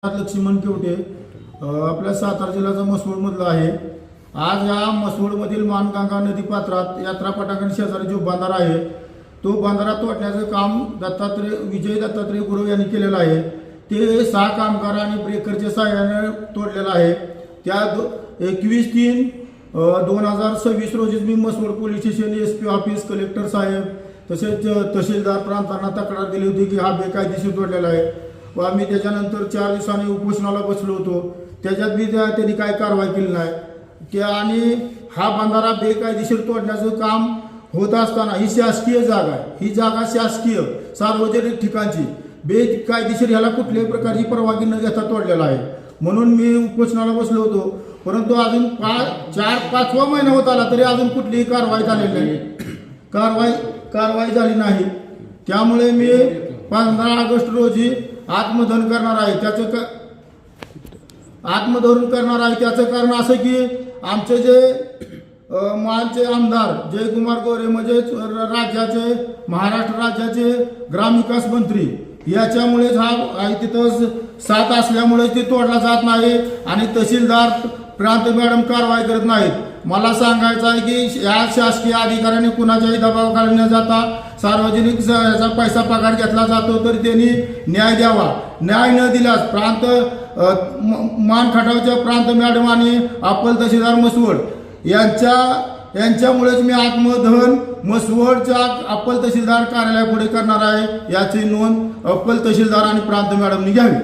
लक्ष्मण केवटे आपल्या सातारा जिल्ह्याचा मसवडमधला आहे। आज या मसवडमधील मानगंगा नदी पात्रात यात्रा पटांगण शेजारी जो बंधारा आहे तो बंधारा तोडण्याचं काम विजय दत्तात्रय गुरव यांनी केलेलं आहे। ते 6 कामगार आणि ब्रेकरच्या सहाय्याने तोडलेलं आहे। त्या 21/3/2026 रोजी मी Mhaswad police station SP office collector साहेब तसेच तहसीलदार प्रांतांना तक्रार दिली होती की हा बेकायदेशीर तोडलेला आहे व आम्ही त्याच्यानंतर 4 दिवसांनी उपोषणाला बसलो होतो। त्याच्यात बी त्यांनी काय कारवाई केली नाही आणि हा बंधारा बेकायदेशीर तोडण्याचं काम होत असताना ही शासकीय जागा आहे, ही जागा शासकीय सार्वजनिक ठिकाणची बेकायदेशीर ह्याला कुठल्याही प्रकारची परवानगी न घेता तोडलेला आहे। म्हणून मी उपोषणाला बसलो होतो, परंतु अजून 4-5 महिना होत आला तरी अजून कुठलीही कारवाई झालेली नाही, कारवाई झाली नाही। त्यामुळे मी 15 ऑगस्ट रोजी आत्मदहन करणार आहे। त्याचं कारण असं की आमचे जे मानचे आमदार जयकुमार गोरे म्हणजे महाराष्ट्र राज्याचे ग्रामविकास मंत्री याच्यामुळेच हा तिथं साथ असल्यामुळे ते तोडला जात नाही आणि तहसीलदार प्रांत मॅडम कारवाई करत नाहीत। मला सांगायचं आहे की या शासकीय अधिकाऱ्यांनी कुणाच्याही दबावाखाली न जाता सार्वजनिक याचा पैसा पगार घेतला जातो तर त्यांनी न्याय द्यावा। न्याय न दिल्यास मानखटावच्या प्रांत मॅडम आणि अप्पल तहसीलदार मसवड यांच्यामुळेच मी आत्मदहन मसवडच्या अप्पल तहसीलदार कार्यालयापुढे करणार आहे। याची नोंद अप्पल तहसीलदार आणि प्रांत मॅडमनी घ्यावी।